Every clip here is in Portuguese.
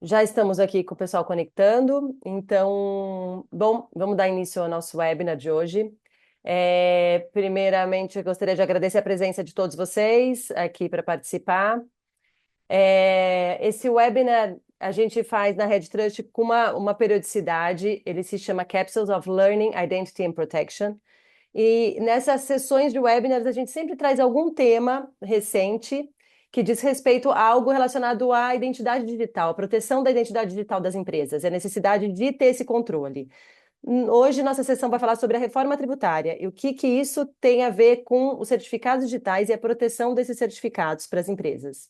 Já estamos aqui com o pessoal conectando, então, bom, vamos dar início ao nosso webinar de hoje. Primeiramente, eu gostaria de agradecer a presença de todos vocês aqui para participar. Esse webinar a gente faz na Red Trust com uma periodicidade, ele se chama Capsules of Learning, Identity and Protection. E nessas sessões de webinars a gente sempre traz algum tema recente que diz respeito a algo relacionado à identidade digital, à proteção da identidade digital das empresas, a necessidade de ter esse controle. Hoje nossa sessão vai falar sobre a reforma tributária e o que isso tem a ver com os certificados digitais e a proteção desses certificados para as empresas.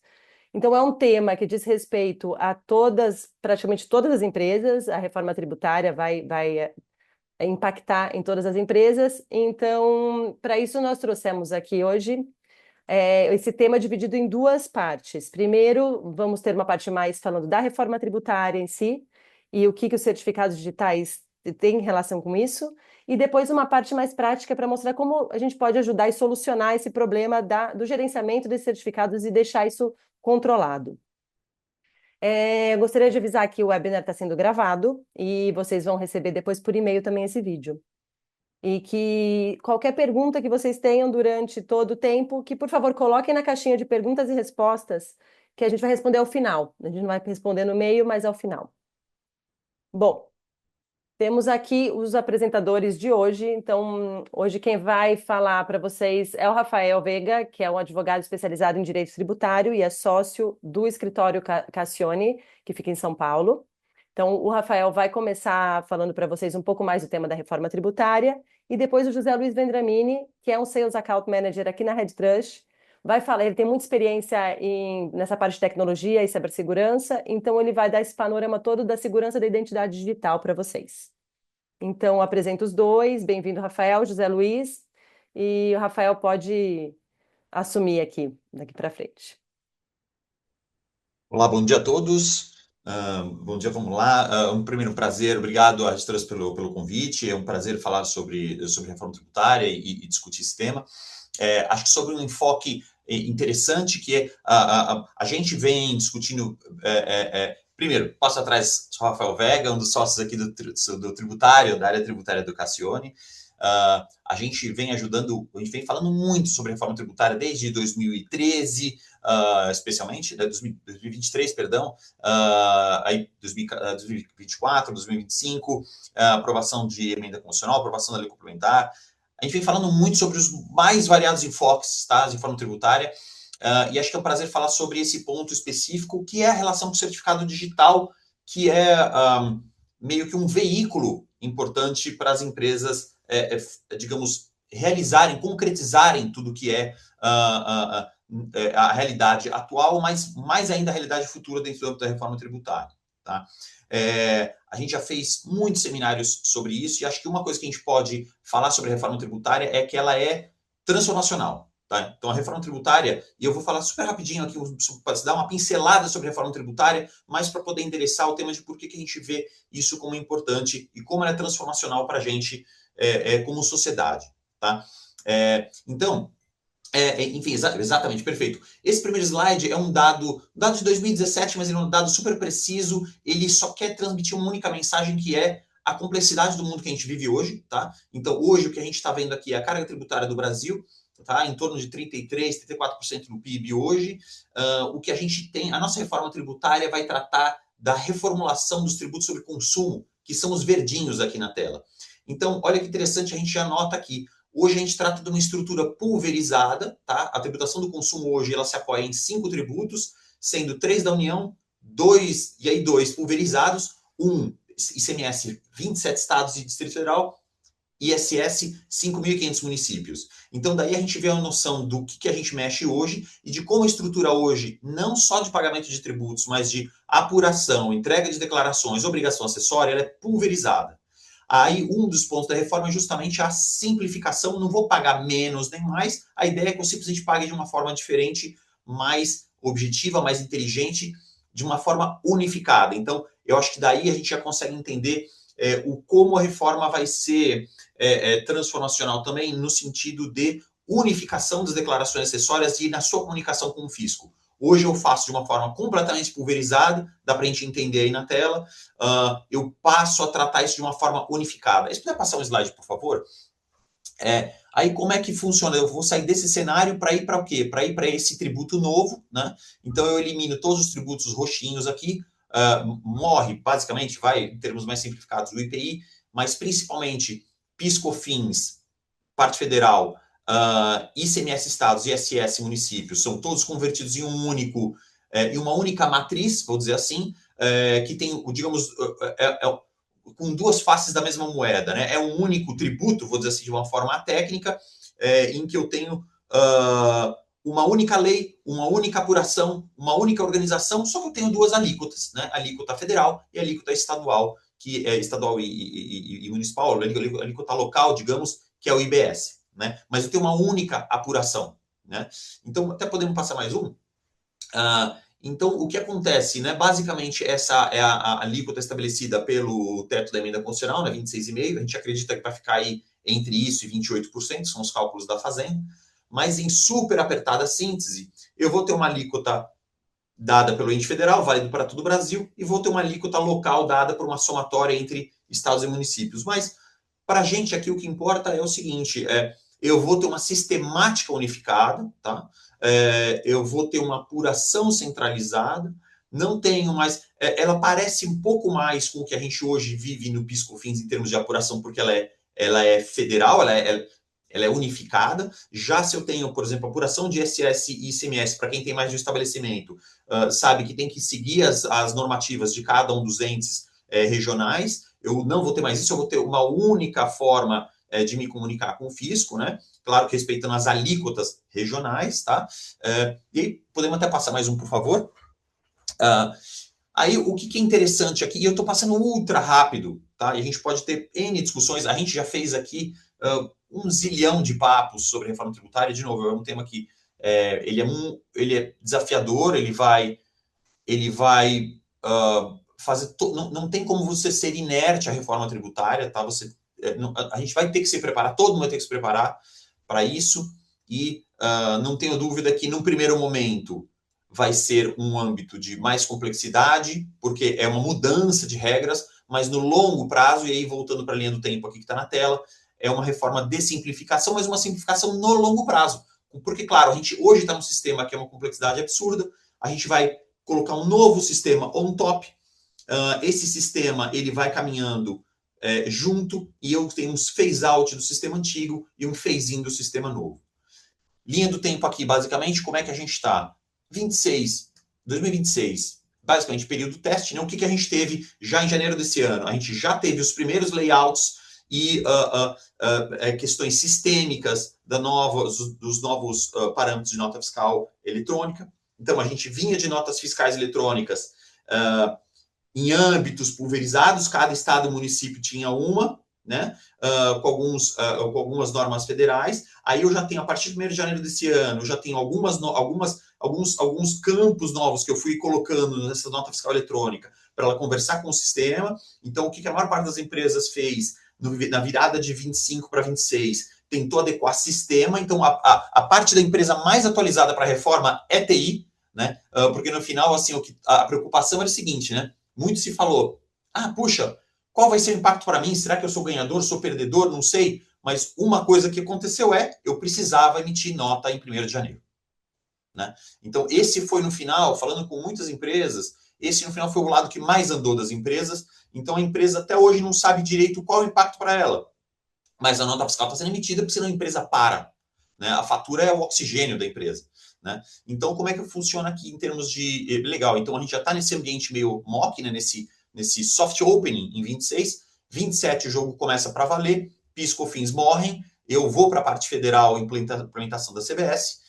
Então é um tema que diz respeito a todas, praticamente todas as empresas, a reforma tributária vai impactar em todas as empresas. Então, para isso, nós trouxemos aqui hoje esse tema dividido em duas partes. Primeiro, vamos ter uma parte mais falando da reforma tributária em si e o que os certificados digitais têm em relação com isso. E depois uma parte mais prática para mostrar como a gente pode ajudar e solucionar esse problema do gerenciamento desses certificados e deixar isso controlado. Gostaria de avisar que o webinar está sendo gravado e vocês vão receber depois por e-mail também esse vídeo. E que qualquer pergunta que vocês tenham durante todo o tempo, que por favor coloquem na caixinha de perguntas e respostas, que a gente vai responder ao final. A gente não vai responder no meio, mas ao final. Bom, temos aqui os apresentadores de hoje. Então, hoje quem vai falar para vocês é o Rafael Veiga, que é um advogado especializado em direito tributário e é sócio do escritório Cassione, que fica em São Paulo. Então, o Rafael vai começar falando para vocês um pouco mais do tema da reforma tributária, e depois o José Luiz Vendramini, que é um Sales Account Manager aqui na Red Trust, vai falar, ele tem muita experiência nessa parte de tecnologia e cibersegurança, então ele vai dar esse panorama todo da segurança da identidade digital para vocês. Então, apresento os dois. Bem-vindo, Rafael, José Luiz, e o Rafael pode assumir aqui, daqui para frente. Olá, bom dia a todos. Bom dia, vamos lá. Um primeiro prazer, obrigado às Trust pelo convite. É um prazer falar sobre reforma tributária e discutir esse tema. Acho que sobre um enfoque interessante que é a gente vem discutindo. Primeiro, passo atrás, sou Rafael Vega, um dos sócios aqui do tributário, da área tributária do Cassione. A gente vem ajudando, a gente vem falando muito sobre reforma tributária desde 2013, especialmente, 2023, perdão, aí 2024, 2025, aprovação de emenda constitucional, aprovação da lei complementar. A gente vem falando muito sobre os mais variados enfoques, tá, de reforma tributária, e acho que é um prazer falar sobre esse ponto específico, que é a relação com o certificado digital, que é meio que um veículo importante para as empresas, digamos, realizarem, concretizarem tudo que é a realidade atual, mas mais ainda a realidade futura dentro do âmbito da reforma tributária. Tá? A gente já fez muitos seminários sobre isso e acho que uma coisa que a gente pode falar sobre a reforma tributária é que ela é transformacional. Tá? Então, a reforma tributária, e eu vou falar super rapidinho aqui, para dar uma pincelada sobre a reforma tributária, mas para poder endereçar o tema de por que a gente vê isso como importante e como ela é transformacional para a gente como sociedade. Tá? Então, enfim, exatamente, perfeito. Esse primeiro slide é um dado de 2017, mas ele é um dado super preciso, ele só quer transmitir uma única mensagem que é a complexidade do mundo que a gente vive hoje, tá? Então, hoje, o que a gente está vendo aqui é a carga tributária do Brasil, tá? Em torno de 33%, 34% do PIB hoje. O que a gente tem, a nossa reforma tributária vai tratar da reformulação dos tributos sobre consumo, que são os verdinhos aqui na tela. Então, olha que interessante, a gente já nota aqui. Hoje a gente trata de uma estrutura pulverizada, tá? A tributação do consumo hoje ela se apoia em 5 tributos, sendo 3 da União, 2 pulverizados, ICMS 27 estados e Distrito Federal, ISS 5.500 municípios. Então daí a gente vê a noção do que a gente mexe hoje e de como a estrutura hoje, não só de pagamento de tributos, mas de apuração, entrega de declarações, obrigação acessória, ela é pulverizada. Aí, um dos pontos da reforma é justamente a simplificação. Não vou pagar menos nem mais. A ideia é que eu simplesmente pague de uma forma diferente, mais objetiva, mais inteligente, de uma forma unificada. Então, eu acho que daí a gente já consegue entender como a reforma vai ser transformacional também, no sentido de unificação das declarações acessórias e na sua comunicação com o fisco. Hoje eu faço de uma forma completamente pulverizada, dá para a gente entender aí na tela. Eu passo a tratar isso de uma forma unificada. Se puder passar um slide, por favor. Aí como é que funciona? Eu vou sair desse cenário para ir para o quê? Para ir para esse tributo novo, né? Então eu elimino todos os tributos roxinhos aqui, morre, basicamente, vai, em termos mais simplificados, o IPI, mas principalmente PIS/COFINS, parte federal, ICMS estados, ISS municípios, são todos convertidos em em uma única matriz, vou dizer assim, que tem, digamos, com duas faces da mesma moeda, né? É um único tributo, vou dizer assim, de uma forma técnica, em que eu tenho uma única lei, uma única apuração, uma única organização, só que eu tenho duas alíquotas, né? Alíquota federal e alíquota estadual, que é estadual e municipal, alíquota local, digamos, que é o IBS, né? Mas eu tenho uma única apuração, né? Então, até podemos passar mais um. Então, o que acontece, né? Basicamente, essa é a alíquota estabelecida pelo teto da emenda constitucional, né? 26,5%. A gente acredita que vai ficar aí entre isso e 28%, são os cálculos da Fazenda. Mas, em super apertada síntese, eu vou ter uma alíquota dada pelo ente federal, válido para todo o Brasil, e vou ter uma alíquota local dada por uma somatória entre estados e municípios. Mas, para a gente aqui, o que importa é o seguinte, eu vou ter uma sistemática unificada, tá? Eu vou ter uma apuração centralizada, não tenho mais... ela parece um pouco mais com o que a gente hoje vive no PIS/COFINS em termos de apuração, porque ela é federal, ela é unificada. Já se eu tenho, por exemplo, apuração de ISS e ICMS, para quem tem mais de um estabelecimento, sabe que tem que seguir as normativas de cada um dos entes regionais. Eu não vou ter mais isso, eu vou ter uma única forma de me comunicar com o fisco, né? Claro que respeitando as alíquotas regionais, tá? E aí, podemos até passar mais um, por favor? Aí, o que é interessante aqui, e eu estou passando ultra rápido, tá? E a gente pode ter N discussões, a gente já fez aqui um zilhão de papos sobre reforma tributária. De novo, é um tema que ele é desafiador, ele vai fazer... Não tem como você ser inerte à reforma tributária, tá? A gente vai ter que se preparar, todo mundo vai ter que se preparar para isso, e não tenho dúvida que, num primeiro momento, vai ser um âmbito de mais complexidade, porque é uma mudança de regras, mas no longo prazo, e aí voltando para a linha do tempo aqui que está na tela, é uma reforma de simplificação, mas uma simplificação no longo prazo. Porque, claro, a gente hoje está num sistema que é uma complexidade absurda, a gente vai colocar um novo sistema on top, esse sistema ele vai caminhando junto, e eu tenho uns phase-out do sistema antigo e um phase-in do sistema novo. Linha do tempo aqui, basicamente, como é que a gente está? 2026, basicamente período teste, né? O que a gente teve já em janeiro desse ano? A gente já teve os primeiros layouts e questões sistêmicas dos novos parâmetros de nota fiscal eletrônica. Então, a gente vinha de notas fiscais eletrônicas em âmbitos pulverizados, cada estado e município tinha uma, né, com algumas normas federais. Aí eu já tenho, a partir de 1º de janeiro desse ano, eu já tenho alguns campos novos que eu fui colocando nessa nota fiscal eletrônica para ela conversar com o sistema. Então, o que a maior parte das empresas fez na virada de 25 para 26? Tentou adequar sistema. Então, a parte da empresa mais atualizada para a reforma é TI, né? Porque no final, assim, a preocupação era o seguinte, né? Muito se falou, puxa, qual vai ser o impacto para mim? Será que eu sou ganhador, sou perdedor? Não sei. Mas uma coisa que aconteceu eu precisava emitir nota em 1º de janeiro. Né? Então, esse foi no final, falando com muitas empresas, esse no final foi o lado que mais andou das empresas. Então, a empresa até hoje não sabe direito qual é o impacto para ela. Mas a nota fiscal está sendo emitida porque senão a empresa para. Né? A fatura é o oxigênio da empresa. Né? Então, como é que funciona aqui em termos de... Legal, então a gente já está nesse ambiente meio mock, né? nesse soft opening em 26. 27 o jogo começa para valer, PIS/COFINS morrem, eu vou para a parte federal, implementação da CBS,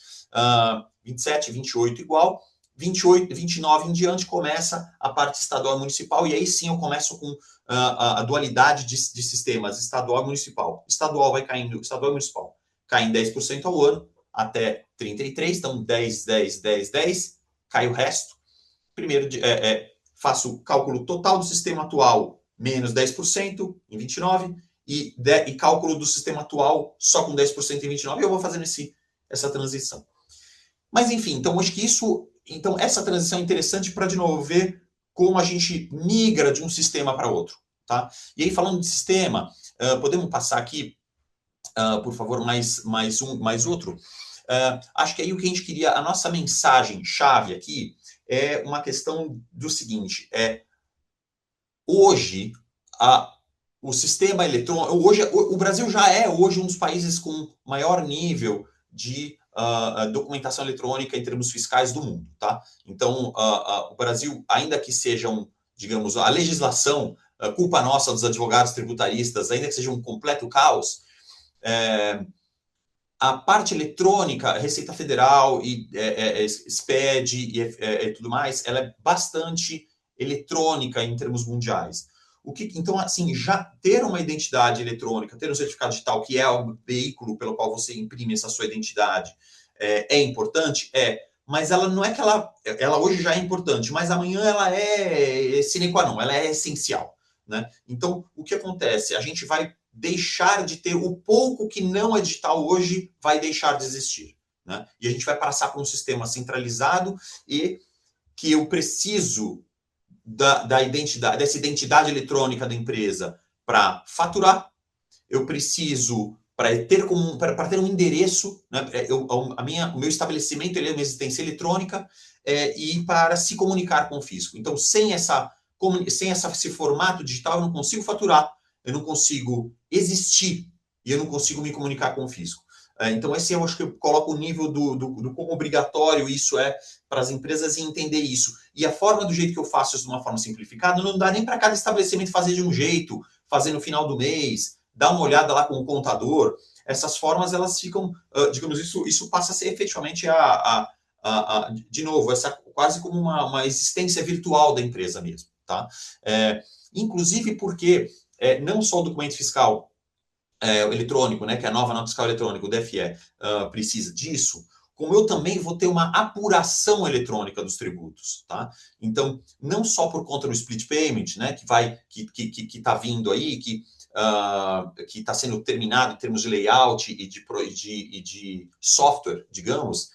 27, 28 igual, 28, 29 em diante começa a parte estadual e municipal, e aí sim eu começo com a dualidade de sistemas estadual e municipal. Estadual vai caindo, estadual e municipal cai em 10% ao ano, até 33, então 10, 10, 10, 10, cai o resto. Primeiro, faço o cálculo total do sistema atual, menos 10% em 29, e cálculo do sistema atual só com 10% em 29, e eu vou fazendo essa transição. Mas, enfim, então acho que isso Então, essa transição é interessante para, de novo, ver como a gente migra de um sistema para outro. Tá? E aí, falando de sistema, podemos passar aqui, por favor, mais outro. Acho que aí o que a gente queria, a nossa mensagem chave aqui é uma questão do seguinte: hoje, o sistema eletrônico, hoje, o Brasil já é hoje um dos países com maior nível de documentação eletrônica em termos fiscais do mundo, tá? Então, o Brasil, ainda que sejam, digamos, a legislação, culpa nossa dos advogados tributaristas, ainda que seja um completo caos, a parte eletrônica, Receita Federal e SPED e tudo mais, ela é bastante eletrônica em termos mundiais. Então, assim, já ter uma identidade eletrônica, ter um certificado digital, que é o veículo pelo qual você imprime essa sua identidade, é importante? Mas ela não é que ela hoje já é importante, mas amanhã ela é sine qua non, ela é essencial. Né? Então, o que acontece? A gente vai deixar de ter o pouco que não é digital hoje, vai deixar de existir. Né? E a gente vai passar por um sistema centralizado e que eu preciso da identidade, dessa identidade eletrônica da empresa para faturar, eu preciso para ter um endereço, né? O meu estabelecimento ele é uma existência eletrônica e para se comunicar com o fisco. Então, sem esse formato digital, eu não consigo faturar, eu não consigo existir e eu não consigo me comunicar com o fisco. Então, esse eu acho que eu coloco o nível do quão obrigatório isso é para as empresas entender isso. E a forma do jeito que eu faço isso de uma forma simplificada, não dá nem para cada estabelecimento fazer de um jeito, fazer no final do mês, dar uma olhada lá com o contador. Essas formas, elas ficam, digamos, isso passa a ser efetivamente de novo, essa quase como uma existência virtual da empresa mesmo. Tá? Inclusive porque não só o documento fiscal eletrônico, né, que é a nova nota fiscal eletrônica, o DFE, precisa disso, como eu também vou ter uma apuração eletrônica dos tributos, tá? Então, não só por conta do split payment, né, que está vindo aí, que está sendo terminado em termos de layout e de software, digamos,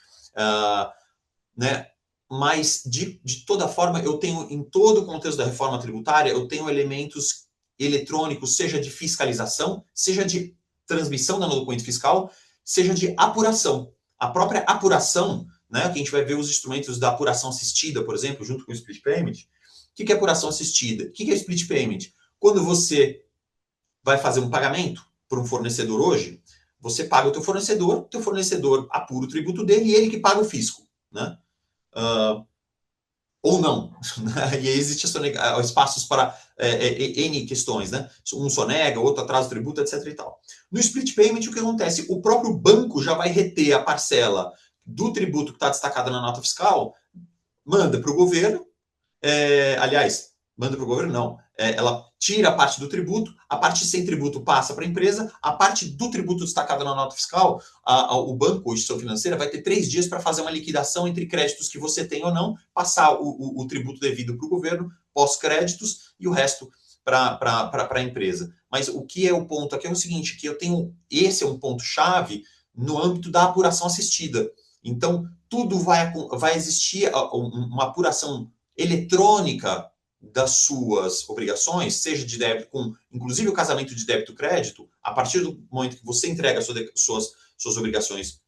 né? Mas, de toda forma, eu tenho, em todo o contexto da reforma tributária, eu tenho elementos eletrônicos, seja de fiscalização, seja de transmissão da documento fiscal, seja de apuração. A própria apuração, né, que a gente vai ver os instrumentos da apuração assistida, por exemplo, junto com o split payment. O que é apuração assistida? O que é split payment? Quando você vai fazer um pagamento para um fornecedor hoje, você paga o teu fornecedor apura o tributo dele e ele que paga o fisco, né? Ou não. E aí existe espaços para N questões, né? Um sonega, outro atrasa o tributo, etc. e tal. No split payment, o que acontece? O próprio banco já vai reter a parcela do tributo que está destacada na nota fiscal, manda para o governo, aliás, manda para o governo, não. Ela tira a parte do tributo, a parte sem tributo passa para a empresa, a parte do tributo destacada na nota fiscal, o banco ou instituição financeira vai ter 3 dias para fazer uma liquidação entre créditos que você tem ou não, passar o tributo devido para o governo, pós-créditos, e o resto para a empresa. Mas o que é o ponto aqui é o seguinte, que esse é um ponto-chave no âmbito da apuração assistida. Então, tudo vai existir uma apuração eletrônica das suas obrigações, seja de débito, inclusive o casamento de débito-crédito, a partir do momento que você entrega as suas obrigações,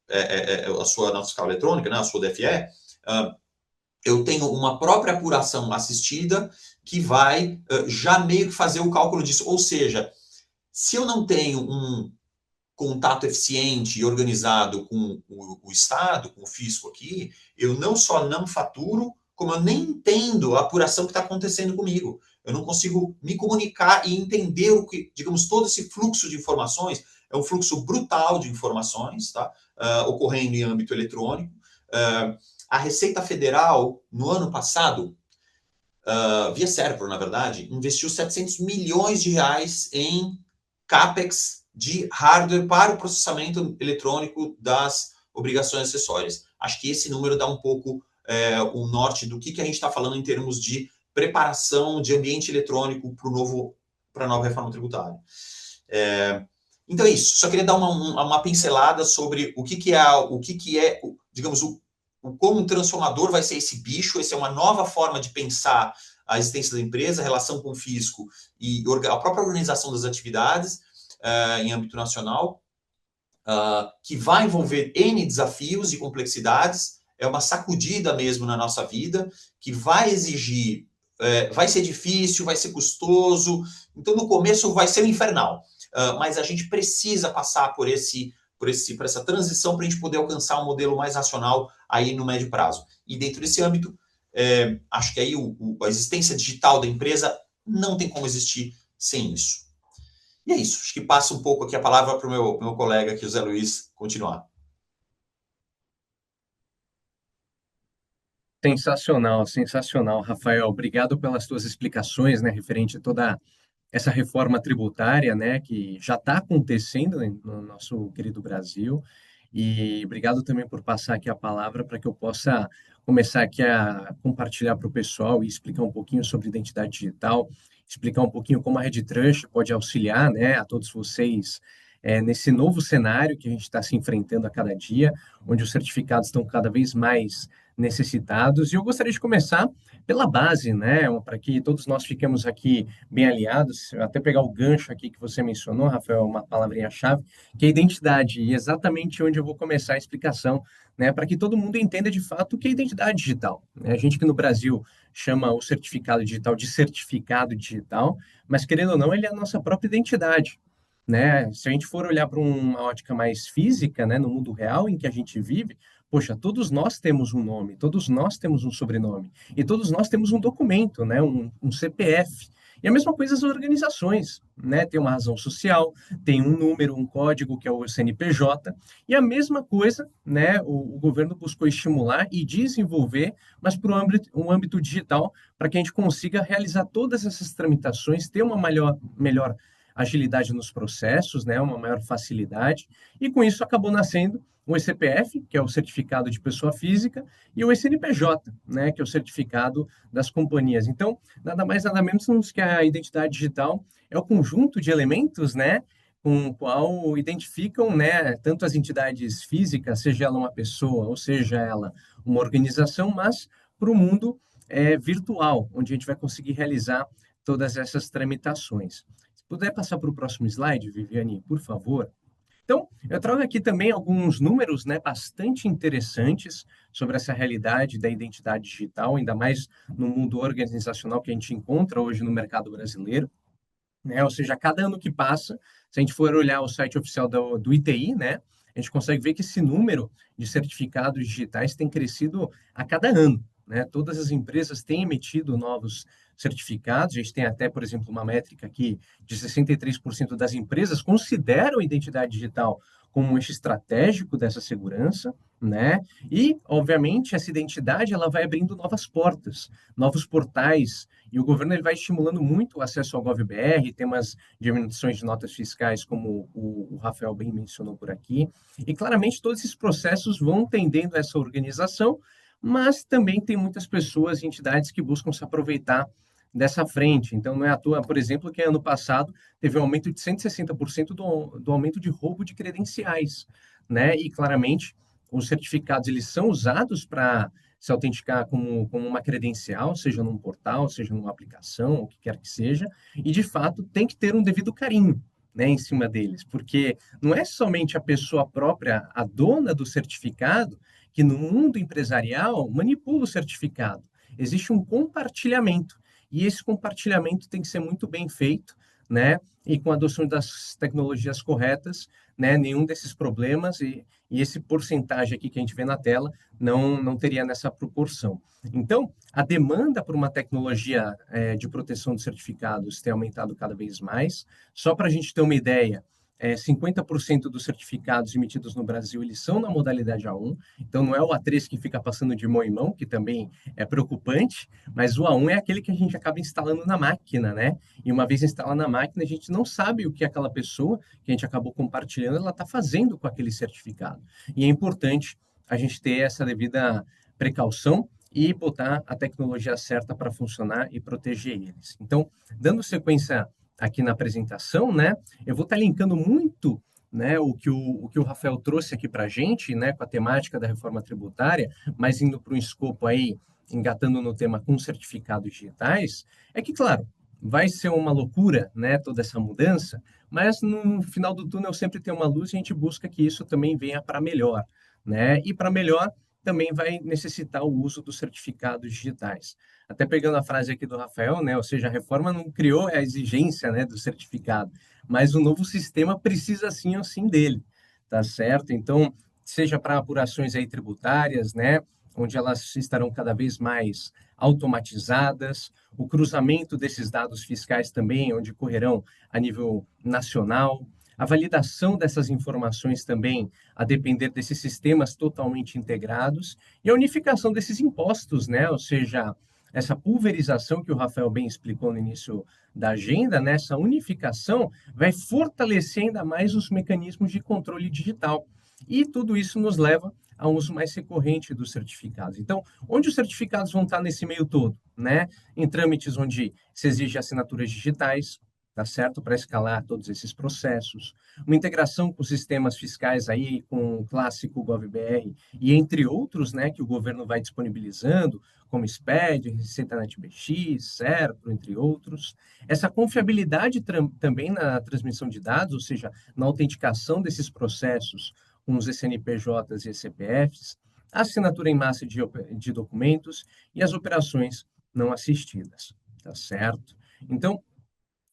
a sua nota fiscal eletrônica, né, a sua DFE, eu tenho uma própria apuração assistida que vai já meio que fazer o cálculo disso. Ou seja, se eu não tenho um contato eficiente e organizado com o Estado, com o fisco aqui, eu não só não faturo, como eu nem entendo a apuração que está acontecendo comigo. Eu não consigo me comunicar e entender o que, digamos, todo esse fluxo de informações, é um fluxo brutal de informações, tá? Ocorrendo em âmbito eletrônico. A Receita Federal, no ano passado, via Serpro, na verdade, investiu 700 milhões de reais em CAPEX de hardware para o processamento eletrônico das obrigações acessórias. Acho que esse número dá um pouco o norte do que a gente está falando em termos de preparação de ambiente eletrônico para a nova reforma tributária. Então é isso. Só queria dar uma pincelada sobre o que é, digamos, o quão transformador vai ser esse bicho. Essa é uma nova forma de pensar a existência da empresa, a relação com o fisco e a própria organização das atividades em âmbito nacional, que vai envolver N desafios e complexidades, é uma sacudida mesmo na nossa vida, que vai exigir, vai ser difícil, vai ser custoso, então no começo vai ser infernal, mas a gente precisa passar por essa transição para a gente poder alcançar um modelo mais racional aí no médio prazo. E dentro desse âmbito, acho que aí a existência digital da empresa não tem como existir sem isso. E é isso, acho que passa um pouco aqui a palavra para o meu colega aqui, o Zé Luiz, continuar. Sensacional, sensacional, Rafael. Obrigado pelas tuas explicações, né, referente a toda essa reforma tributária, né, que já está acontecendo no nosso querido Brasil. E obrigado também por passar aqui a palavra para que eu possa começar aqui a compartilhar para o pessoal e explicar um pouquinho sobre identidade digital, explicar um pouquinho como a Red Trust pode auxiliar, né, a todos vocês nesse novo cenário que a gente está se enfrentando a cada dia, onde os certificados estão cada vez mais necessitados. E eu gostaria de começar pela base, né, para que todos nós fiquemos aqui bem alinhados, até pegar o gancho aqui que você mencionou, Rafael, uma palavrinha-chave, que é a identidade, e exatamente onde eu vou começar a explicação, né, para que todo mundo entenda de fato o que é identidade digital. A gente que no Brasil chama o certificado digital de certificado digital, mas querendo ou não, ele é a nossa própria identidade. Né? Se a gente for olhar para uma ótica mais física, né, no mundo real em que a gente vive, poxa, todos nós temos um nome, todos nós temos um sobrenome, e todos nós temos um documento, né, um CPF. E a mesma coisa as organizações, né? Tem uma razão social, tem um número, um código que é o CNPJ, e a mesma coisa, né? O governo buscou estimular e desenvolver, mas para um âmbito digital, para que a gente consiga realizar todas essas tramitações, ter uma melhor agilidade nos processos, né? Uma maior facilidade, e com isso acabou nascendo o ECPF, que é o certificado de pessoa física, e o CNPJ, né, que é o certificado das companhias. Então, nada mais, nada menos que a identidade digital é o conjunto de elementos, né, com o qual identificam, né, tanto as entidades físicas, seja ela uma pessoa ou seja ela uma organização, mas para o mundo virtual, onde a gente vai conseguir realizar todas essas tramitações. Se puder passar para o próximo slide, Viviane, por favor. Então, eu trago aqui também alguns números, né, bastante interessantes sobre essa realidade da identidade digital, ainda mais no mundo organizacional que a gente encontra hoje no mercado brasileiro, né? Ou seja, a cada ano que passa, se a gente for olhar o site oficial do ITI, né, a gente consegue ver que esse número de certificados digitais tem crescido a cada ano, né? Todas as empresas têm emitido novos certificados. A gente tem até, por exemplo, uma métrica aqui de 63% das empresas consideram a identidade digital como um eixo estratégico dessa segurança, né? E, obviamente, essa identidade ela vai abrindo novas portas, novos portais, e o governo ele vai estimulando muito o acesso ao GovBR, temas de emissões de notas fiscais, como o Rafael bem mencionou por aqui. E claramente todos esses processos vão tendendo a essa organização, mas também tem muitas pessoas e entidades que buscam se aproveitar dessa frente. Então, não é à toa, por exemplo, que ano passado teve um aumento de 160% do aumento de roubo de credenciais, né? E claramente os certificados eles são usados para se autenticar como uma credencial, seja num portal, seja numa aplicação, o que quer que seja, e de fato tem que ter um devido carinho, né, em cima deles, porque não é somente a pessoa própria, a dona do certificado, que no mundo empresarial manipula o certificado. Existe um compartilhamento, e esse compartilhamento tem que ser muito bem feito, né, e com a adoção das tecnologias corretas, né, nenhum desses problemas e esse porcentagem aqui que a gente vê na tela não teria nessa proporção. Então, a demanda por uma tecnologia de proteção de certificados tem aumentado cada vez mais. Só para a gente ter uma ideia, 50% dos certificados emitidos no Brasil eles são na modalidade A1, então não é o A3 que fica passando de mão em mão, que também é preocupante, mas o A1 é aquele que a gente acaba instalando na máquina, né? E uma vez instalado na máquina, a gente não sabe o que aquela pessoa que a gente acabou compartilhando, ela está fazendo com aquele certificado. E é importante a gente ter essa devida precaução e botar a tecnologia certa para funcionar e proteger eles. Então, dando sequência aqui na apresentação, né, eu vou estar linkando muito né, o que o Rafael trouxe aqui para a gente, né, com a temática da reforma tributária, mas indo para um escopo aí, engatando no tema com certificados digitais, é que, claro, vai ser uma loucura, né, toda essa mudança, mas no final do túnel sempre tem uma luz e a gente busca que isso também venha para melhor, né, e para melhor também vai necessitar o uso dos certificados digitais. Até pegando a frase aqui do Rafael, né, ou seja, a reforma não criou a exigência, né, do certificado, mas o novo sistema precisa sim ou sim dele, tá certo? Então, seja para apurações aí tributárias, né, onde elas estarão cada vez mais automatizadas, o cruzamento desses dados fiscais também, onde correrão a nível nacional, a validação dessas informações também, a depender desses sistemas totalmente integrados, e a unificação desses impostos, né, ou seja, essa pulverização que o Rafael bem explicou no início da agenda, né, essa unificação vai fortalecer ainda mais os mecanismos de controle digital. E tudo isso nos leva a um uso mais recorrente dos certificados. Então, onde os certificados vão estar nesse meio todo, né? Em trâmites onde se exige assinaturas digitais, tá certo? Para escalar todos esses processos. Uma integração com sistemas fiscais aí, com o clássico GovBR e entre outros, né, que o governo vai disponibilizando, como SPED, Receita Net BX, Serpro, entre outros. Essa confiabilidade também na transmissão de dados, ou seja, na autenticação desses processos com os CNPJs e CPFs, a assinatura em massa de documentos e as operações não assistidas, tá certo? Então,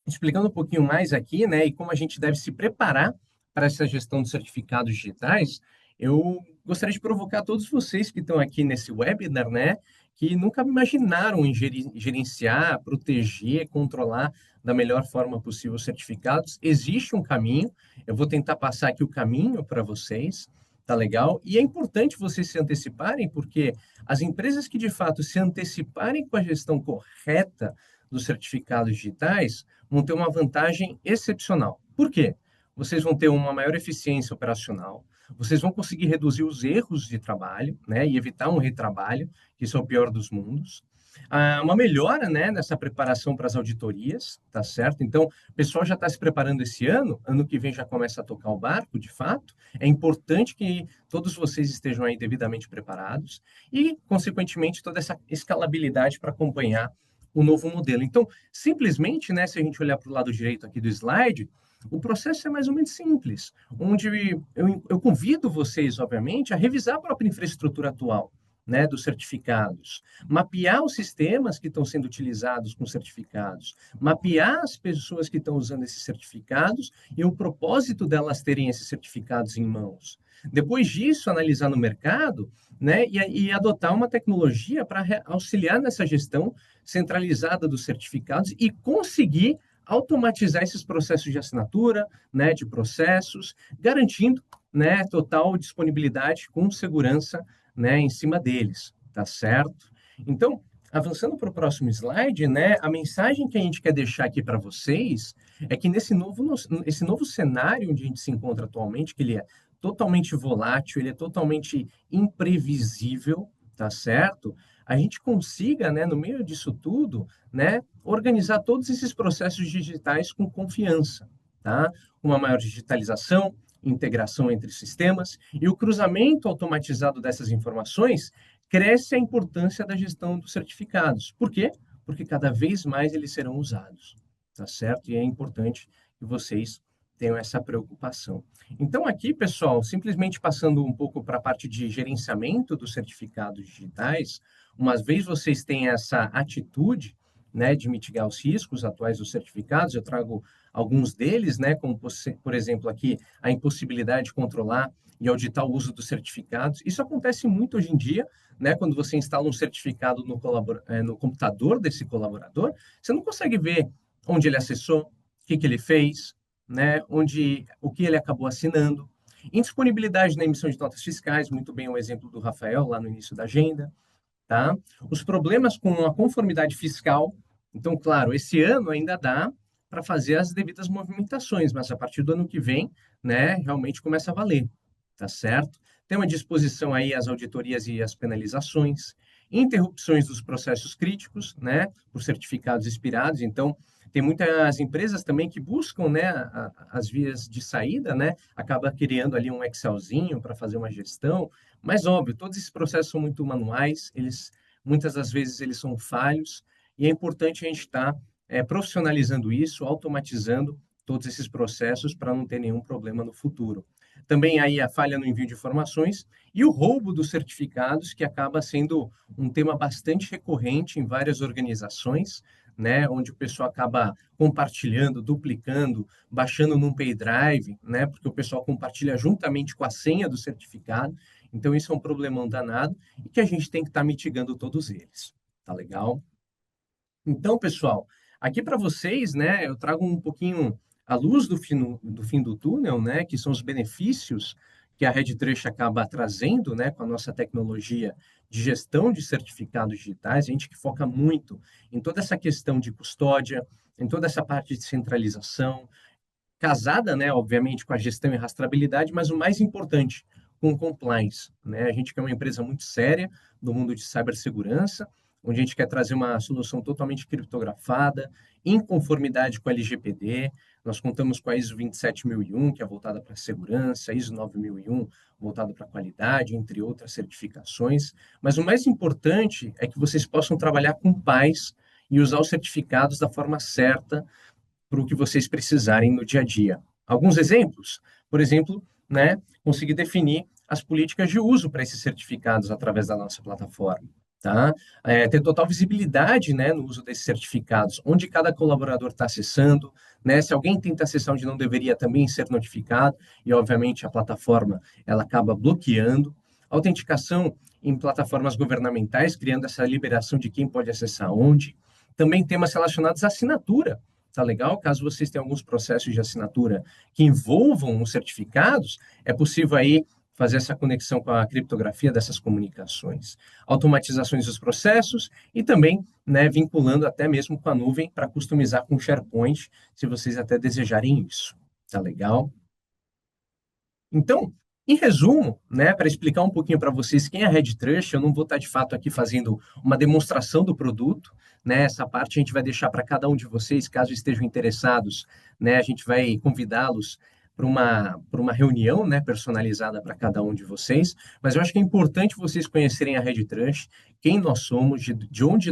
explicando um pouquinho mais aqui, né, e como a gente deve se preparar para essa gestão de certificados digitais, eu gostaria de provocar todos vocês que estão aqui nesse webinar, né, que nunca imaginaram em gerenciar, proteger, controlar da melhor forma possível os certificados. Existe um caminho, eu vou tentar passar aqui o caminho para vocês, tá legal? E é importante vocês se anteciparem, porque as empresas que de fato se anteciparem com a gestão correta dos certificados digitais vão ter uma vantagem excepcional. Por quê? Vocês vão ter uma maior eficiência operacional, vocês vão conseguir reduzir os erros de trabalho, né, e evitar um retrabalho, que isso é o pior dos mundos. Uma melhora, né, nessa preparação para as auditorias, tá certo? Então, o pessoal já está se preparando esse ano que vem já começa a tocar o barco, de fato. É importante que todos vocês estejam aí devidamente preparados e, consequentemente, toda essa escalabilidade para acompanhar o novo modelo. Então, simplesmente, né, se a gente olhar para o lado direito aqui do slide, o processo é mais ou menos simples, onde eu convido vocês, obviamente, a revisar a própria infraestrutura atual, né, dos certificados, mapear os sistemas que estão sendo utilizados com certificados, mapear as pessoas que estão usando esses certificados e o propósito delas terem esses certificados em mãos. Depois disso, analisar no mercado, né, e adotar uma tecnologia para auxiliar nessa gestão centralizada dos certificados e conseguir automatizar esses processos de assinatura, né, de processos, garantindo, né, total disponibilidade com segurança, né, em cima deles, tá certo? Então, avançando para o próximo slide, né, a mensagem que a gente quer deixar aqui para vocês é que esse novo cenário onde a gente se encontra atualmente, que ele é totalmente volátil, ele é totalmente imprevisível, tá certo? A gente consiga, né, no meio disso tudo, né, organizar todos esses processos digitais com confiança, tá? Uma maior digitalização, integração entre sistemas e o cruzamento automatizado dessas informações cresce a importância da gestão dos certificados. Por quê? Porque cada vez mais eles serão usados, tá certo? E é importante que vocês tenham essa preocupação. Então, aqui, pessoal, simplesmente passando um pouco para a parte de gerenciamento dos certificados digitais, uma vez vocês têm essa atitude, né, de mitigar os riscos atuais dos certificados, eu trago alguns deles, né, como, por exemplo, aqui, a impossibilidade de controlar e auditar o uso dos certificados. Isso acontece muito hoje em dia, né, quando você instala um certificado no computador desse colaborador, você não consegue ver onde ele acessou, o que ele fez, né, o que ele acabou assinando. Indisponibilidade na emissão de notas fiscais, muito bem o exemplo do Rafael lá no início da agenda, tá? Os problemas com a conformidade fiscal. Então, claro, esse ano ainda dá para fazer as devidas movimentações, mas a partir do ano que vem, né, realmente começa a valer, tá certo? Tem uma disposição aí às auditorias e às penalizações, interrupções dos processos críticos, né, por certificados expirados. Então, Tem muitas empresas também que buscam, né, as vias de saída, né, acaba criando ali um Excelzinho para fazer uma gestão, mas óbvio, todos esses processos são muito manuais, muitas das vezes eles são falhos, e é importante a gente estar profissionalizando isso, automatizando todos esses processos para não ter nenhum problema no futuro. Também aí a falha no envio de informações e o roubo dos certificados, que acaba sendo um tema bastante recorrente em várias organizações, né, onde o pessoal acaba compartilhando, duplicando, baixando num pendrive, né, porque o pessoal compartilha juntamente com a senha do certificado. Então, isso é um problemão danado e que a gente tem que estar mitigando todos eles. Tá legal? Então, pessoal, aqui para vocês, né, eu trago um pouquinho a luz do fim do túnel, né, que são os benefícios que a RedTrust acaba trazendo, né, com a nossa tecnologia de gestão de certificados digitais, a gente que foca muito em toda essa questão de custódia, em toda essa parte de centralização, casada, né, obviamente, com a gestão e rastreabilidade, mas o mais importante, com compliance, né? A gente que é uma empresa muito séria do mundo de cibersegurança, onde a gente quer trazer uma solução totalmente criptografada, em conformidade com a LGPD. Nós contamos com a ISO 27001, que é voltada para a segurança, ISO 9001, voltada para a qualidade, entre outras certificações. Mas o mais importante é que vocês possam trabalhar com paz e usar os certificados da forma certa, para o que vocês precisarem no dia a dia. Alguns exemplos, por exemplo, né, conseguir definir as políticas de uso para esses certificados através da nossa plataforma. Tá? Ter total visibilidade, né, no uso desses certificados, onde cada colaborador está acessando, né, se alguém tenta acessar onde não deveria também ser notificado, e obviamente a plataforma ela acaba bloqueando. Autenticação em plataformas governamentais, criando essa liberação de quem pode acessar onde. Também temas relacionados à assinatura. Tá legal? Caso vocês tenham alguns processos de assinatura que envolvam os certificados, é possível aí fazer essa conexão com a criptografia dessas comunicações, automatizações dos processos e também, né, vinculando até mesmo com a nuvem para customizar com SharePoint, se vocês até desejarem isso. Tá legal? Então, em resumo, né, para explicar um pouquinho para vocês quem é a RedTrust, eu não vou estar de fato aqui fazendo uma demonstração do produto, né? Essa parte a gente vai deixar para cada um de vocês, caso estejam interessados, né? A gente vai convidá-los para uma reunião, né, personalizada para cada um de vocês. Mas eu acho que é importante vocês conhecerem a RedTrust, quem nós somos, de onde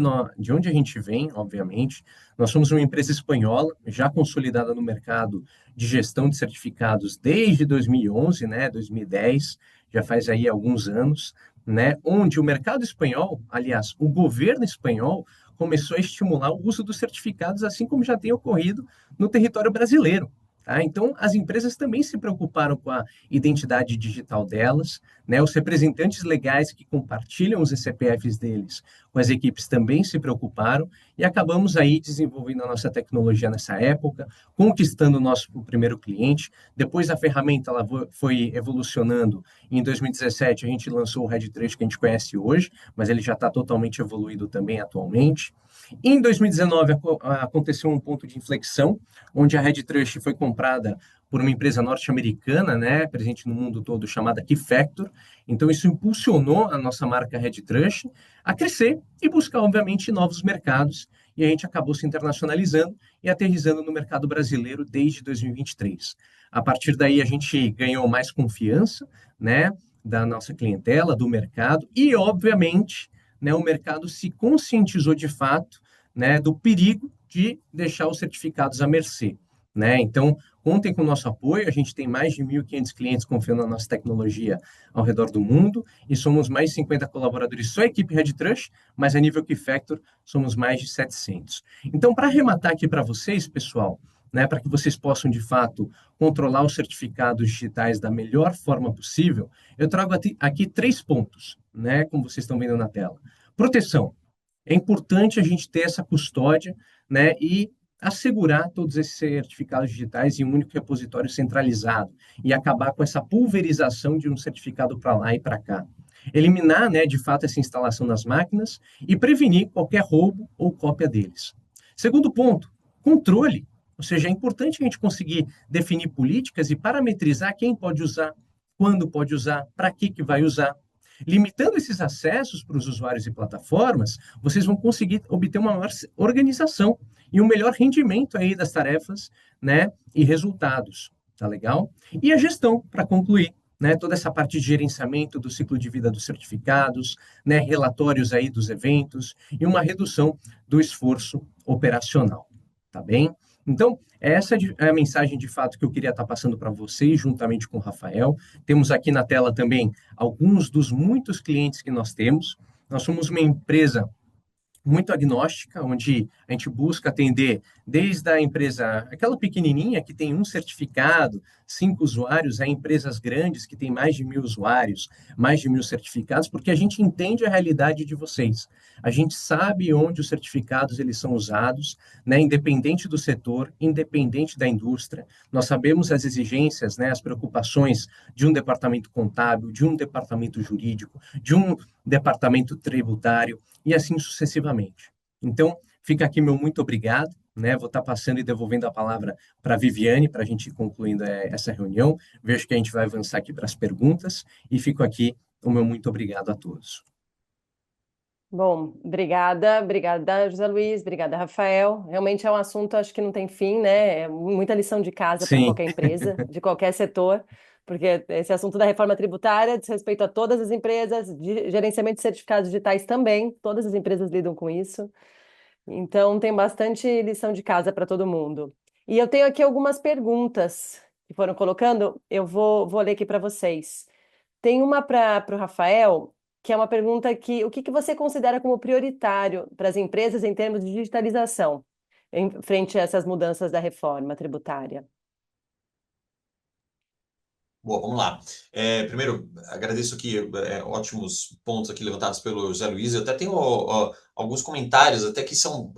a gente vem, obviamente. Nós somos uma empresa espanhola, já consolidada no mercado de gestão de certificados desde 2011, né, 2010, já faz aí alguns anos, né, onde o mercado espanhol, aliás, o governo espanhol, começou a estimular o uso dos certificados, assim como já tem ocorrido no território brasileiro. Tá? Então, as empresas também se preocuparam com a identidade digital delas, né? Os representantes legais que compartilham os CPFs deles com as equipes também se preocuparam e acabamos aí desenvolvendo a nossa tecnologia nessa época, conquistando o nosso primeiro cliente. Depois a ferramenta ela foi evolucionando. Em 2017 a gente lançou o RedTrust que a gente conhece hoje, mas ele já está totalmente evoluído também atualmente. Em 2019 aconteceu um ponto de inflexão, onde a RedTrust foi comprada por uma empresa norte-americana, né, presente no mundo todo, chamada Keyfactor. Então, isso impulsionou a nossa marca RedTrust a crescer e buscar, obviamente, novos mercados. E a gente acabou se internacionalizando e aterrissando no mercado brasileiro desde 2023. A partir daí, a gente ganhou mais confiança, né, da nossa clientela, do mercado e, obviamente, né, o mercado se conscientizou de fato, né, do perigo de deixar os certificados à mercê. Né? Então, contem com o nosso apoio. A gente tem mais de 1.500 clientes confiando na nossa tecnologia ao redor do mundo e somos mais de 50 colaboradores só a equipe RedTrust, mas a nível Keyfactor somos mais de 700. Então, para arrematar aqui para vocês, pessoal, né, para que vocês possam, de fato, controlar os certificados digitais da melhor forma possível, eu trago aqui 3 pontos, né, como vocês estão vendo na tela. Proteção. É importante a gente ter essa custódia, né, e assegurar todos esses certificados digitais em um único repositório centralizado e acabar com essa pulverização de um certificado para lá e para cá. Eliminar, né, de fato, essa instalação nas máquinas e prevenir qualquer roubo ou cópia deles. Segundo ponto, controle. Ou seja, é importante a gente conseguir definir políticas e parametrizar quem pode usar, quando pode usar, para que vai usar. Limitando esses acessos para os usuários e plataformas, vocês vão conseguir obter uma maior organização e um melhor rendimento aí das tarefas, né, e resultados, tá legal? E a gestão, para concluir, né, toda essa parte de gerenciamento do ciclo de vida dos certificados, né, relatórios aí dos eventos e uma redução do esforço operacional, tá bem? Então, essa é a mensagem de fato que eu queria estar passando para vocês, juntamente com o Rafael. Temos aqui na tela também alguns dos muitos clientes que nós temos. Nós somos uma empresa muito agnóstica, onde a gente busca atender desde a empresa, aquela pequenininha que tem um certificado, 5 usuários, a empresas grandes que têm mais de 1.000 usuários, mais de 1.000 certificados, porque a gente entende a realidade de vocês. A gente sabe onde os certificados eles são usados, né, independente do setor, independente da indústria. Nós sabemos as exigências, né, as preocupações de um departamento contábil, de um departamento jurídico, de um departamento tributário, e assim sucessivamente. Então, fica aqui meu muito obrigado, né? Vou estar passando e devolvendo a palavra para a Viviane, para a gente ir concluindo essa reunião. Vejo que a gente vai avançar aqui para as perguntas, e fico aqui o meu muito obrigado a todos. Bom, obrigada, José Luiz, obrigada, Rafael. Realmente é um assunto, acho que não tem fim, né? É muita lição de casa para Sim, qualquer empresa, de qualquer setor, porque esse assunto da reforma tributária diz respeito a todas as empresas, de gerenciamento de certificados digitais também, todas as empresas lidam com isso. Então, tem bastante lição de casa para todo mundo. E eu tenho aqui algumas perguntas que foram colocando, eu vou ler aqui para vocês. Tem uma para o Rafael, que é uma pergunta que o que você considera como prioritário para as empresas em termos de digitalização, em frente a essas mudanças da reforma tributária? Boa, vamos lá. Primeiro, agradeço aqui ótimos pontos aqui levantados pelo José Luiz. Eu até tenho alguns comentários até que são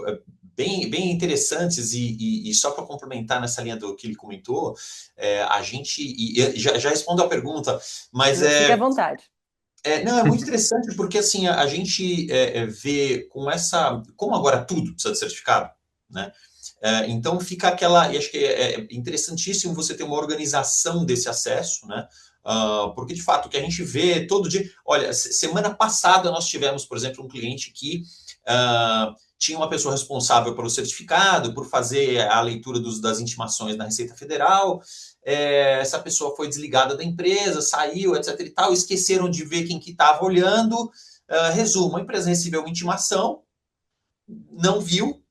bem interessantes e só para complementar nessa linha do que ele comentou, a gente já respondo a pergunta, mas Fique à vontade. não, é muito interessante porque assim a gente vê com como agora tudo precisa de certificado, né? Então fica aquela, e acho que é interessantíssimo você ter uma organização desse acesso, né? Porque de fato o que a gente vê todo dia, olha, semana passada nós tivemos, por exemplo, um cliente que tinha uma pessoa responsável pelo certificado, por fazer a leitura das intimações na Receita Federal. Essa pessoa foi desligada da empresa, saiu, etc. e tal, esqueceram de ver quem que estava olhando. Resumo, a empresa recebeu uma intimação, não viu,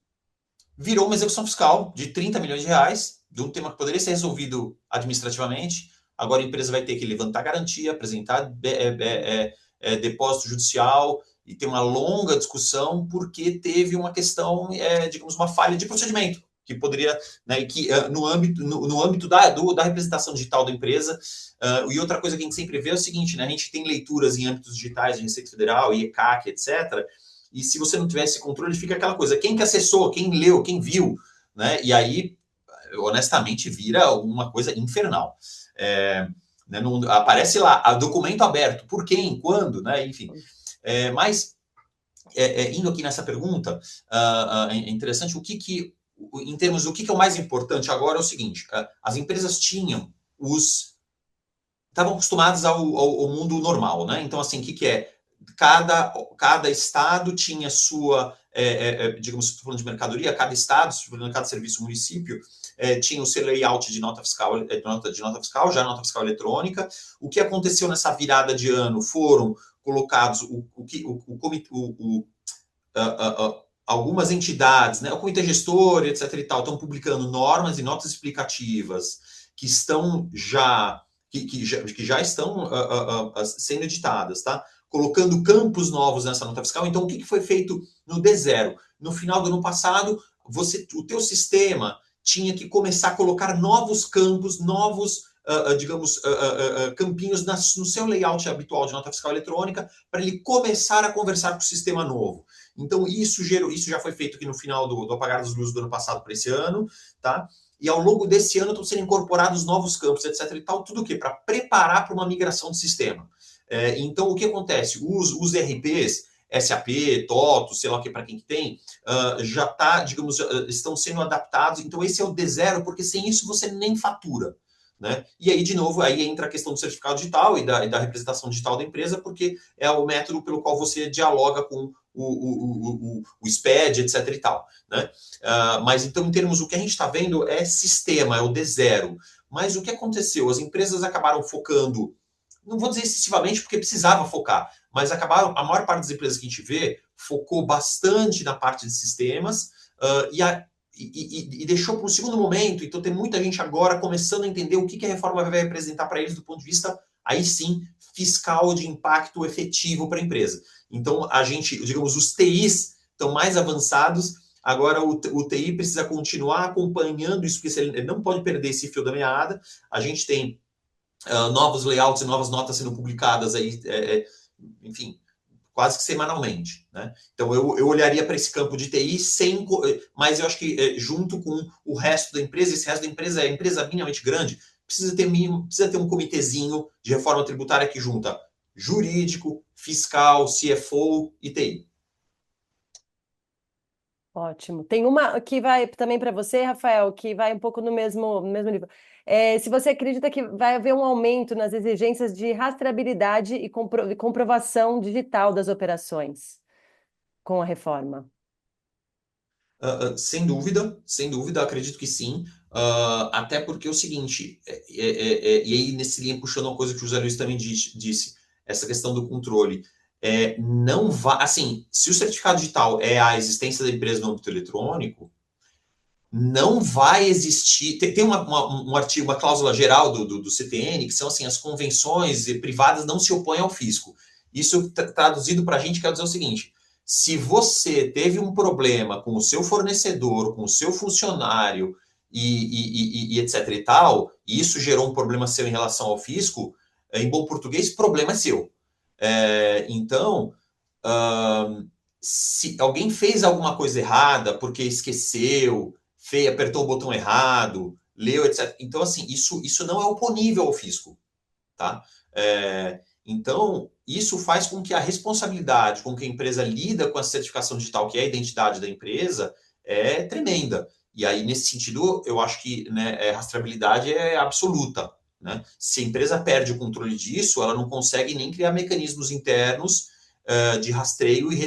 virou uma execução fiscal de 30 milhões de reais, de um tema que poderia ser resolvido administrativamente. Agora a empresa vai ter que levantar garantia, apresentar depósito judicial e ter uma longa discussão porque teve uma questão, digamos, uma falha de procedimento que poderia, né, que no âmbito da representação digital da empresa. E outra coisa que a gente sempre vê é o seguinte, né, a gente tem leituras em âmbitos digitais de Receita Federal, IECAC, etc., e se você não tiver esse controle, fica aquela coisa, quem que acessou, quem leu, quem viu, né? E aí, honestamente, vira uma coisa infernal. Né? Não, aparece lá, documento aberto, por quem, quando, né? Enfim. Mas, indo aqui nessa pergunta, é interessante em termos do que é o mais importante agora, é o seguinte, as empresas estavam acostumadas ao mundo normal, né? Então, assim, o que é? Cada estado tinha sua, digamos, estou falando de mercadoria, cada estado, cada serviço, município, tinha o seu layout de nota fiscal, já nota fiscal eletrônica. O que aconteceu nessa virada de ano foram colocados algumas entidades, né, o comitê gestor, etc. e tal, estão publicando normas e notas explicativas que estão que já estão sendo editadas, tá? Colocando campos novos nessa nota fiscal. Então, o que foi feito no D0? No final do ano passado, o teu sistema tinha que começar a colocar novos campos, novos, digamos, campinhos no seu layout habitual de nota fiscal eletrônica, para ele começar a conversar com o sistema novo. Então, isso já foi feito aqui no final do apagar das luzes do ano passado para esse ano, tá? E ao longo desse ano estão sendo incorporados novos campos, etc. e tal, tudo o quê? Para preparar para uma migração de sistema. Então, o que acontece? Os RPs, SAP, TOTO, sei lá o que para quem que tem, já está, digamos, estão sendo adaptados. Então, esse é o D0, porque sem isso você nem fatura. né? E aí, de novo, aí entra a questão do certificado digital e da representação digital da empresa, porque é o método pelo qual você dialoga com o SPED, etc. e tal, né? Mas então, em termos, o que a gente está vendo é sistema, é o D0. Mas o que aconteceu? As empresas acabaram focando, não vou dizer excessivamente porque precisava focar, mas acabaram, a maior parte das empresas que a gente vê focou bastante na parte de sistemas e deixou para um segundo momento. Então tem muita gente agora começando a entender o que a reforma vai representar para eles do ponto de vista, aí sim, fiscal, de impacto efetivo para a empresa. Então a gente, digamos, os TIs estão mais avançados. Agora o TI precisa continuar acompanhando isso, porque ele não pode perder esse fio da meada. A gente tem novos layouts e novas notas sendo publicadas aí, enfim, quase que semanalmente, né? Então eu olharia para esse campo de TI mas eu acho que junto com o resto da empresa, esse resto da empresa é empresa minimamente grande, precisa ter um comitêzinho de reforma tributária que junta jurídico, fiscal, CFO e TI. Ótimo. Tem uma que vai também para você, Rafael, que vai um pouco no mesmo nível. Se você acredita que vai haver um aumento nas exigências de rastreabilidade e comprovação digital das operações com a reforma. Sem dúvida, acredito que sim. Até porque é o seguinte, e aí nesse linha puxando uma coisa que o José Luiz também disse, essa questão do controle. Não vai, assim, se o certificado digital é a existência da empresa no âmbito eletrônico, não vai existir. Tem um artigo, uma cláusula geral do CTN, que são assim, as convenções privadas não se opõem ao fisco. Isso traduzido para a gente quer dizer o seguinte: se você teve um problema com o seu fornecedor, com o seu funcionário e etc e tal, e isso gerou um problema seu em relação ao fisco, em bom português, problema é seu. Então, se alguém fez alguma coisa errada porque esqueceu, apertou o botão errado, leu, etc. Então, assim, isso não é oponível ao fisco, tá? Então, isso faz com que a responsabilidade com que a empresa lida com a certificação digital, que é a identidade da empresa, é tremenda. E aí, nesse sentido, eu acho que, né, a rastreabilidade é absoluta, né? Se a empresa perde o controle disso, ela não consegue nem criar mecanismos internos de rastreio e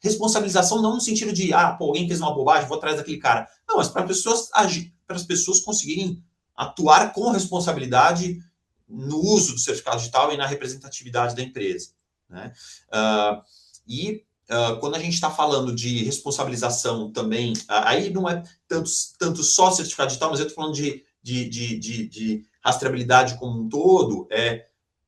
responsabilização, não no sentido de, alguém fez uma bobagem, vou atrás daquele cara. Não, mas para pessoas agir, para as pessoas conseguirem atuar com responsabilidade no uso do certificado digital e na representatividade da empresa, né? Quando a gente está falando de responsabilização também, aí não é tanto só certificado digital, mas eu estou falando de rastreabilidade como um todo.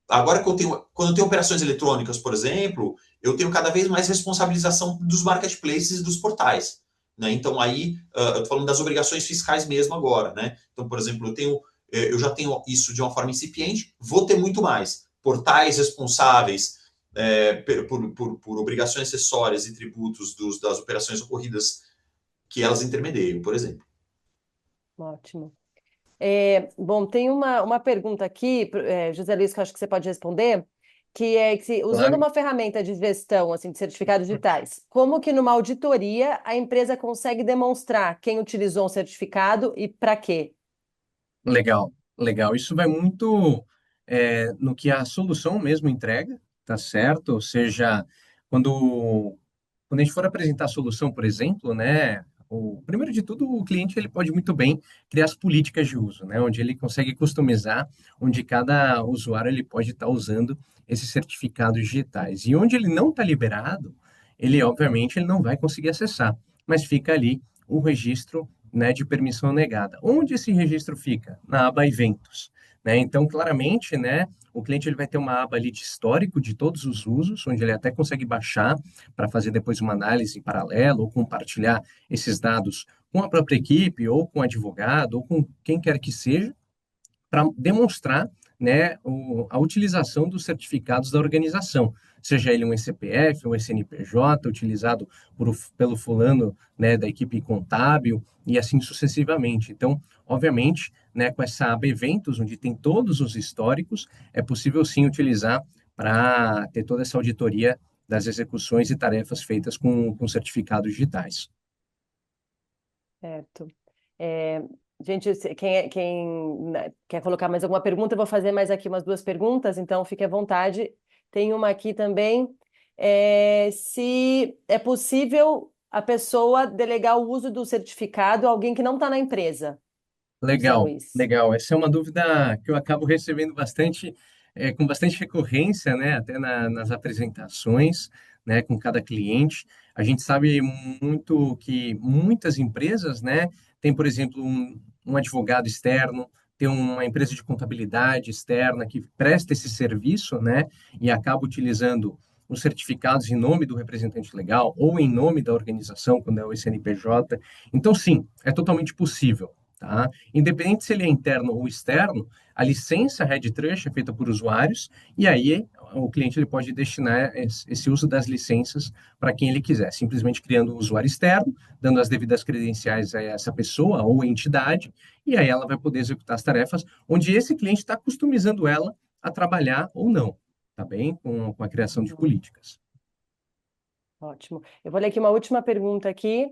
Agora que quando eu tenho operações eletrônicas, por exemplo, eu tenho cada vez mais responsabilização dos marketplaces e dos portais, né? Então aí eu estou falando das obrigações fiscais mesmo agora, né? Então, por exemplo, eu já tenho isso de uma forma incipiente, vou ter muito mais. Portais responsáveis por obrigações acessórias e tributos das operações ocorridas que elas intermediam, por exemplo. Ótimo. Bom, tem uma pergunta aqui, José Luiz, que eu acho que você pode responder, que é que usando Claro. uma ferramenta de gestão assim, de certificados digitais, como que numa auditoria a empresa consegue demonstrar quem utilizou um certificado e para quê? Legal, legal. Isso vai muito no que a solução mesmo entrega, tá certo? Ou seja, quando a gente for apresentar a solução, por exemplo, né, primeiro de tudo, o cliente ele pode muito bem criar as políticas de uso, né, onde ele consegue customizar, onde cada usuário ele pode estar usando esses certificados digitais. E onde ele não está liberado, ele obviamente ele não vai conseguir acessar, mas fica ali o registro, né, de permissão negada. Onde esse registro fica? Na aba Eventos. Né? Então, claramente, né, o cliente ele vai ter uma aba ali de histórico de todos os usos, onde ele até consegue baixar para fazer depois uma análise em paralelo ou compartilhar esses dados com a própria equipe ou com o advogado ou com quem quer que seja, para demonstrar, né, a utilização dos certificados da organização, seja ele um CPF, um CNPJ, utilizado pelo fulano, né, da equipe contábil e assim sucessivamente. Então, obviamente, né, com essa aba Eventos, onde tem todos os históricos, é possível sim utilizar para ter toda essa auditoria das execuções e tarefas feitas com certificados digitais. Certo. É, Gente, quem né, quer colocar mais alguma pergunta, eu vou fazer mais aqui umas 2 perguntas, então fique à vontade. Tem uma aqui também, se é possível a pessoa delegar o uso do certificado a alguém que não está na empresa, José Legal, Luiz. legal. Essa é uma dúvida que eu acabo recebendo bastante, com bastante recorrência, né? Até nas apresentações, né? Com cada cliente. A gente sabe muito que muitas empresas, né? Tem, por exemplo, um advogado externo, tem uma empresa de contabilidade externa que presta esse serviço, né? E acaba utilizando os certificados em nome do representante legal ou em nome da organização, quando é o CNPJ. Então, sim, é totalmente possível. Tá? Independente se ele é interno ou externo, a licença Red Trust é feita por usuários e aí o cliente ele pode destinar esse uso das licenças para quem ele quiser, simplesmente criando um usuário externo, dando as devidas credenciais a essa pessoa ou entidade, e aí ela vai poder executar as tarefas onde esse cliente está customizando ela a trabalhar ou não, tá bem? Com a criação de Uhum. políticas. Ótimo. Eu vou ler aqui uma última pergunta aqui.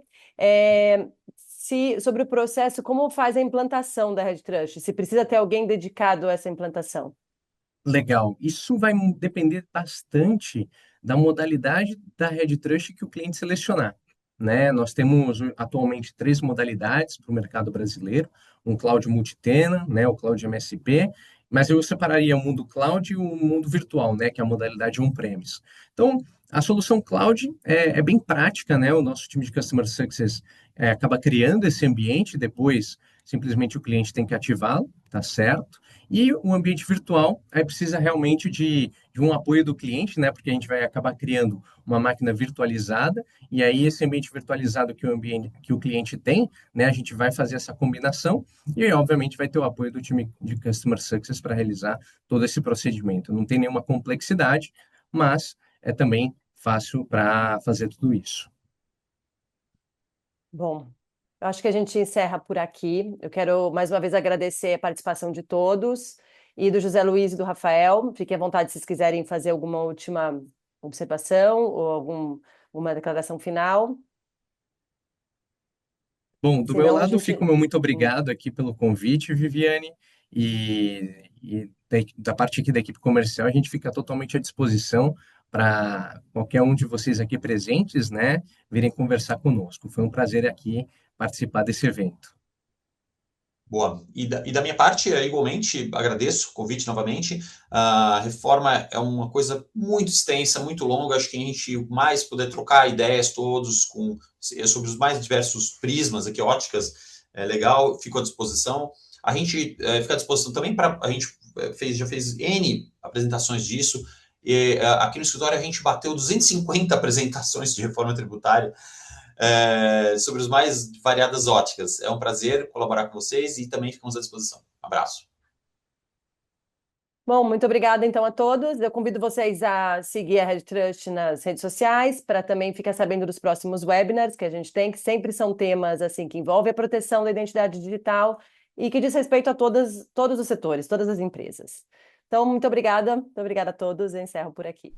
Sobre o processo, como faz a implantação da Red Trust? Se precisa ter alguém dedicado a essa implantação? Legal. Isso vai depender bastante da modalidade da Red Trust que o cliente selecionar, né? Nós temos atualmente 3 modalidades para o mercado brasileiro: um cloud multitenant, né? O cloud MSP, mas eu separaria o mundo cloud e o mundo virtual, né? Que é a modalidade on-premise. Então, a solução cloud é bem prática, né? O nosso time de Customer Success acaba criando esse ambiente, depois simplesmente o cliente tem que ativá-lo, tá certo? E o ambiente virtual, aí precisa realmente de um apoio do cliente, né? Porque a gente vai acabar criando uma máquina virtualizada, e aí esse ambiente virtualizado que o cliente tem, né? A gente vai fazer essa combinação, e aí, obviamente, vai ter o apoio do time de Customer Success para realizar todo esse procedimento. Não tem nenhuma complexidade, mas é também fácil para fazer tudo isso. Bom, eu acho que a gente encerra por aqui. Eu quero mais uma vez agradecer a participação de todos e do José Luiz e do Rafael. Fiquem à vontade se vocês quiserem fazer alguma última observação ou uma declaração final. Bom, do meu Senão a lado, fico gente. meu muito Hum. obrigado aqui pelo convite, Viviane, e da parte aqui da equipe comercial, a gente fica totalmente à disposição para qualquer um de vocês aqui presentes, né, virem conversar conosco. Foi um prazer aqui participar desse evento. Boa. E da minha parte, igualmente, agradeço o convite novamente. A reforma é uma coisa muito extensa, muito longa. Acho que a gente mais puder trocar ideias todos sobre os mais diversos prismas aqui, óticas, é legal, fico à disposição. A gente fica à disposição também para... A gente já fez N apresentações disso. E, aqui no escritório a gente bateu 250 apresentações de reforma tributária sobre as mais variadas óticas. É um prazer colaborar com vocês e também ficamos à disposição. Um abraço. Bom, muito obrigada então a todos. Eu convido vocês a seguir a Red Trust nas redes sociais para também ficar sabendo dos próximos webinars que a gente tem, que sempre são temas assim que envolvem a proteção da identidade digital e que diz respeito a todos os setores, todas as empresas. Então, muito obrigada a todos. Eu encerro por aqui.